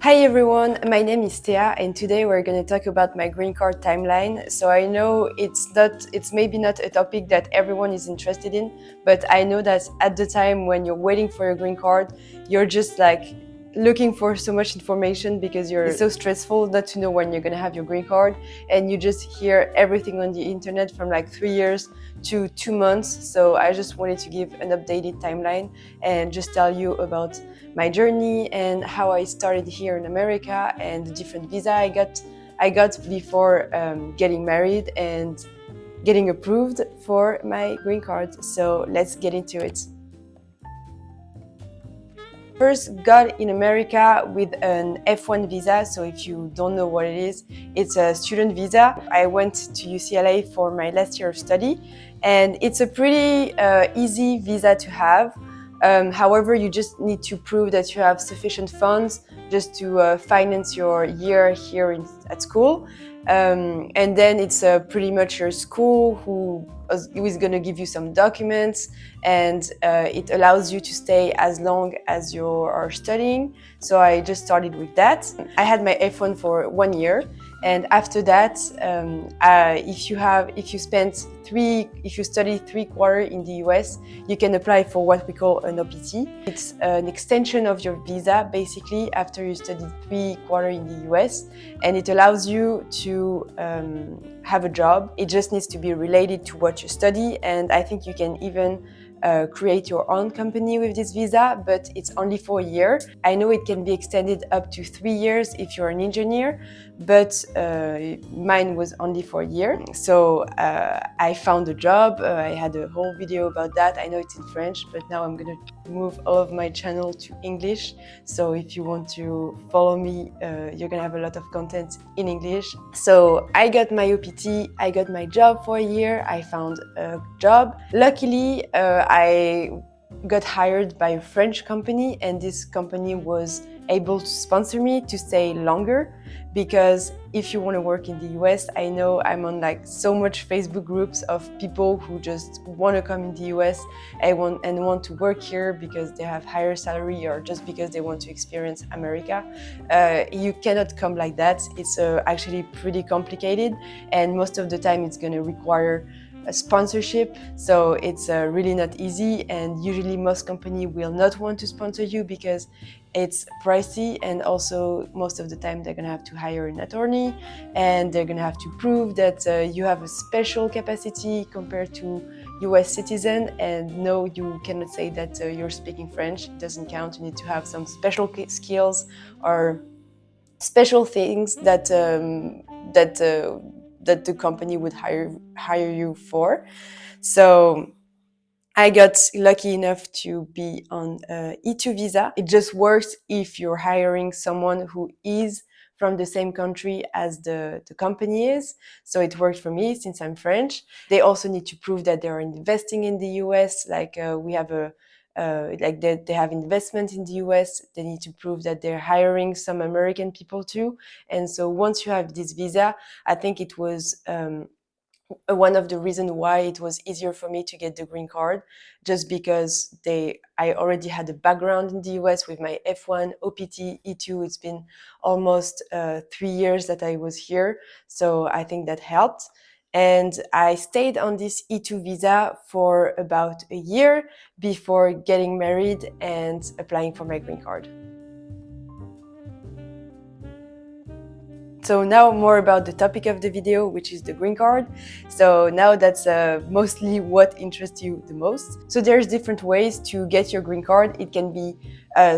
Hi everyone, my name is Thea and today we're going to talk about my green card timeline. So I know it's maybe not a topic that everyone is interested in, but I know that at the time when you're waiting for your green card, you're just like looking for so much information because it's so stressful not to know when you're going to have your green card, and you just hear everything on the internet from like 3 years to 2 months. So I just wanted to give an updated timeline and just tell you about my journey and how I started here in America and the different visa I got before getting married and getting approved for my green card. So let's get into it. First got in America with an F1 visa. So if you don't know what it is, it's a student visa. I went to UCLA for my last year of study, and it's a pretty easy visa to have. However, you just need to prove that you have sufficient funds just to finance your year here at school. And then it's pretty much your school who is going to give you some documents, and it allows you to stay as long as you are studying. So I just started with that. I had my F1 for 1 year, and after that, if you study 3 quarters in the US, you can apply for what we call an OPT. It's an extension of your visa, basically, after you study 3 quarters in the US, and it allows you to have a job. It just needs to be related to what you study, and I think you can even create your own company with this visa, but it's only for a year. I know it can be extended up to 3 years if you're an engineer, but mine was only for a year. So I found a job. I had a whole video about that. I know it's in French, but now I'm gonna move all of my channel to English. So if you want to follow me, you're gonna have a lot of content in English. So I got my OPT, I got my job for a year, I found a job. Luckily, I got hired by a French company, and this company was able to sponsor me to stay longer, because if you want to work in the US, I know I'm on like so much Facebook groups of people who just want to come in the US and want to work here because they have higher salary or just because they want to experience America. You cannot come like that. It's actually pretty complicated, and most of the time it's going to require a sponsorship, so it's really not easy, and usually most companies will not want to sponsor you because it's pricey, and also most of the time they're gonna have to hire an attorney, and they're gonna have to prove that you have a special capacity compared to US citizen, and no, you cannot say that you're speaking French. It doesn't count. You need to have some special skills or special things that that the company would hire you for. So I got lucky enough to be on E2 visa. It just works if you're hiring someone who is from the same country as the company is. So it worked for me since I'm French. They also need to prove that they're investing in the US. Like we have they have investment in the US. They need to prove that they're hiring some American people too. And so once you have this visa, I think it was one of the reasons why it was easier for me to get the green card, just because I already had a background in the US with my F1, OPT, E2. It's been almost 3 years that I was here, so I think that helped. And I stayed on this E2 visa for about a year before getting married and applying for my green card. So now more about the topic of the video, which is the green card. So now that's mostly what interests you the most. So there's different ways to get your green card. It can be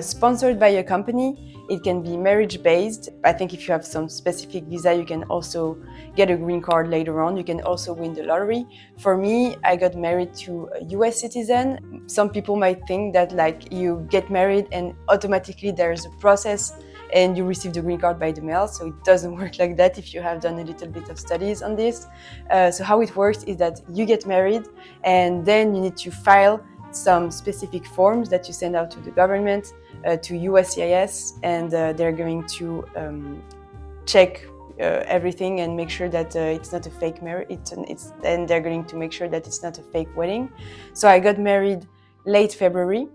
sponsored by a company. It can be marriage-based. I think if you have some specific visa, you can also get a green card later on. You can also win the lottery. For me, I got married to a US citizen. Some people might think that like you get married and automatically there's a process and you receive the green card by the mail. So it doesn't work like that if you have done a little bit of studies on this. So how it works is that you get married, and then you need to file some specific forms that you send out to the government, to USCIS, and they're going to check everything and make sure that it's not a fake marriage. And they're going to make sure that it's not a fake wedding. So I got married late February,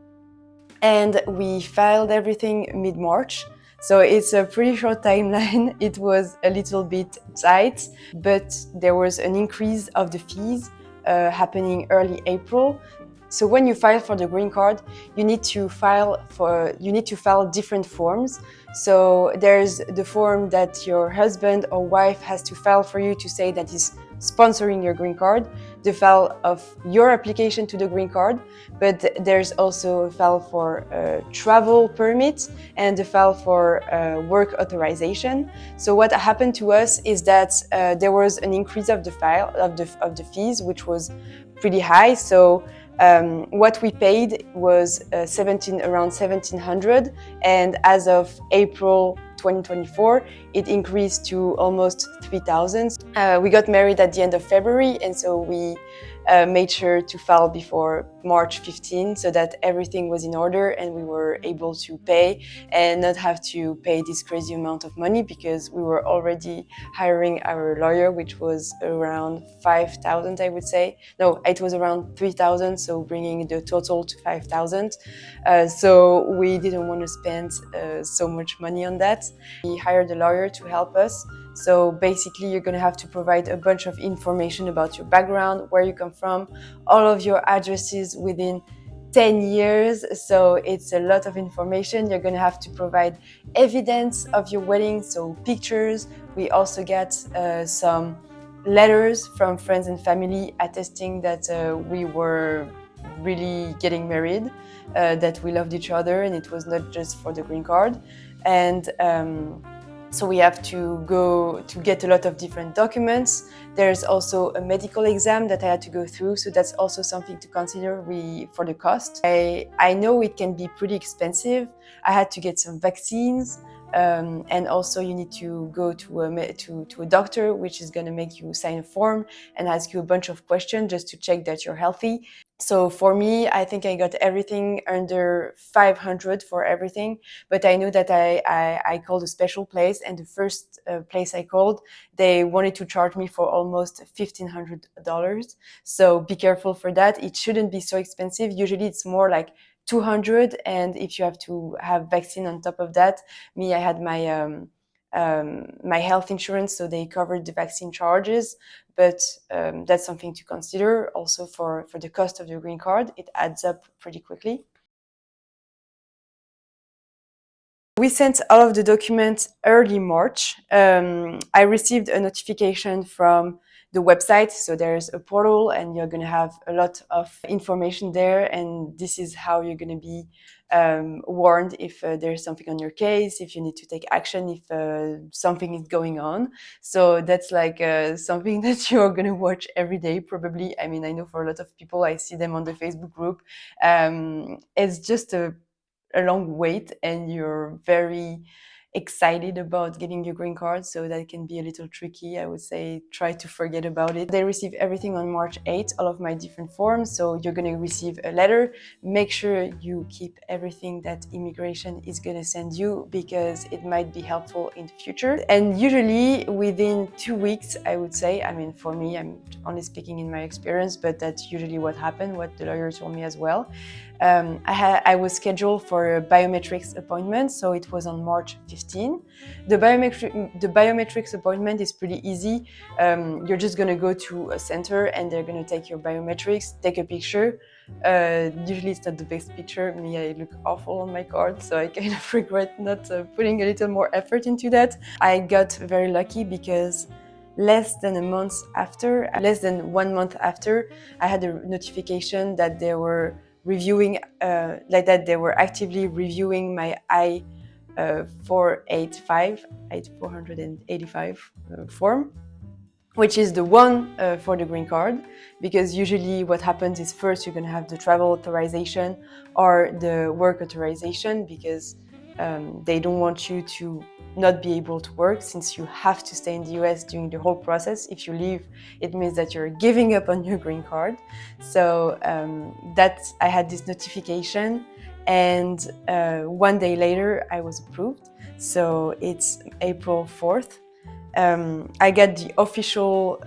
and we filed everything mid-March. So it's a pretty short timeline. It was a little bit tight, but there was an increase of the fees happening early April. So when you file for the green card, you need to file different forms. So there's the form that your husband or wife has to file for you to say that he's sponsoring your green card, the file of your application to the green card, but there's also a file for travel permit and the file for work authorization. So what happened to us is that there was an increase of the fees, which was pretty high. So what we paid was around 1,700, and as of April 2024, it increased to almost 3,000. We got married at the end of February, and so we made sure to file before March 15 so that everything was in order and we were able to pay and not have to pay this crazy amount of money, because we were already hiring our lawyer, which was around 5,000, I would say. No, it was around 3,000, so bringing the total to 5,000. So we didn't want to spend so much money on that. We hired a lawyer to help us. So basically, you're going to have to provide a bunch of information about your background, where you come from, all of your addresses within 10 years. So it's a lot of information. You're going to have to provide evidence of your wedding, so pictures. We also get some letters from friends and family attesting that we were really getting married, that we loved each other, and it was not just for the green card. And so we have to go to get a lot of different documents. There's also a medical exam that I had to go through, so that's also something to consider for the cost. I know it can be pretty expensive. I had to get some vaccines, and also you need to go to a doctor, which is going to make you sign a form and ask you a bunch of questions just to check that you're healthy. So for me, I think I got everything under 500 for everything, but I know that I called a special place, and the first place I called, they wanted to charge me for almost $1,500. So be careful for that. It shouldn't be so expensive. Usually it's more like 200, and if you have to have vaccine on top of that, I had my health insurance, so they covered the vaccine charges. But that's something to consider. Also for the cost of your green card, it adds up pretty quickly. We sent all of the documents early March. I received a notification from the website, so there's a portal and you're going to have a lot of information there, and this is how you're going to be warned if there's something on your case, if you need to take action, if something is going on. So that's like something that you're going to watch every day probably. I mean, I know for a lot of people, I see them on the Facebook group. It's just a long wait, and you're very excited about getting your green card, so that can be a little tricky. I would say try to forget about it. They receive everything on March 8th, all of my different forms, so you're going to receive a letter. Make sure you keep everything that immigration is going to send you, because it might be helpful in the future. And usually within 2 weeks, I would say, I mean, for me, I'm only speaking in my experience, but that's usually what happened, what the lawyer told me as well. I was scheduled for a biometrics appointment, so it was on March 15. The biometrics appointment is pretty easy. You're just going to go to a center and they're going to take your biometrics, take a picture. Usually it's not the best picture. Me, I look awful on my card, so I kind of regret not putting a little more effort into that. I got very lucky because less than 1 month after, I had a notification that they were reviewing, they were actively reviewing my I-485 form, which is the one for the green card. Because usually what happens is first you're going to have the travel authorization or the work authorization, because they don't want you to not be able to work, since you have to stay in the US during the whole process. If you leave, it means that you're giving up on your green card. So I had this notification, and 1 day later I was approved. So it's April 4th. I got the official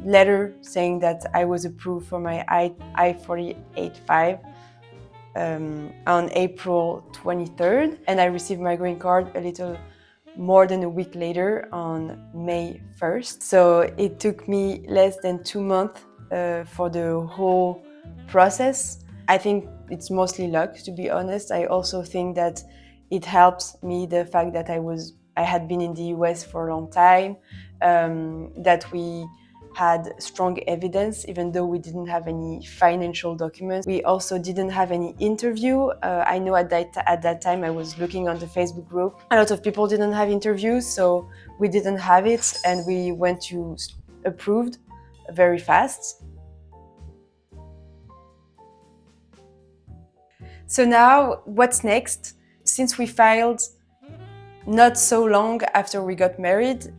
letter saying that I was approved for my I-485 on April 23rd, and I received my green card a little more than a week later on May 1st. So it took me less than 2 months for the whole process. I think it's mostly luck, to be honest. I also think that it helps me the fact that I had been in the US for a long time, that we had strong evidence, even though we didn't have any financial documents. We also didn't have any interview. I know at that time I was looking on the Facebook group. A lot of people didn't have interviews, so we didn't have it, and we went to approved very fast. So now, what's next? Since we filed not so long after we got married,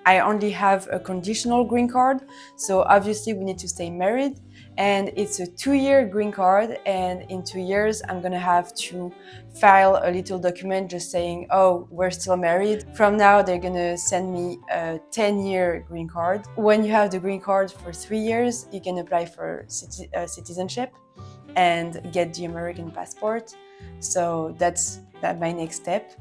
I only have a conditional green card, so obviously we need to stay married, and it's a 2-year green card, and in 2 years I'm gonna have to file a little document just saying, oh, we're still married. From now they're gonna send me a 10-year green card. When you have the green card for 3 years, you can apply for citizenship and get the American passport. So that's my next step.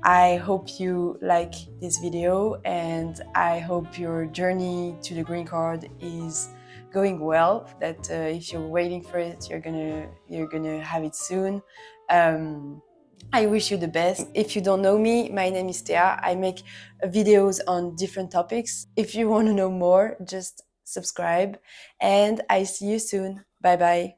I hope you like this video, and I hope your journey to the green card is going well, that if you're waiting for it, you're gonna have it soon. I wish you the best. If you don't know me, my name is Thea. I make videos on different topics. If you want to know more, just subscribe, and I see you soon. Bye bye.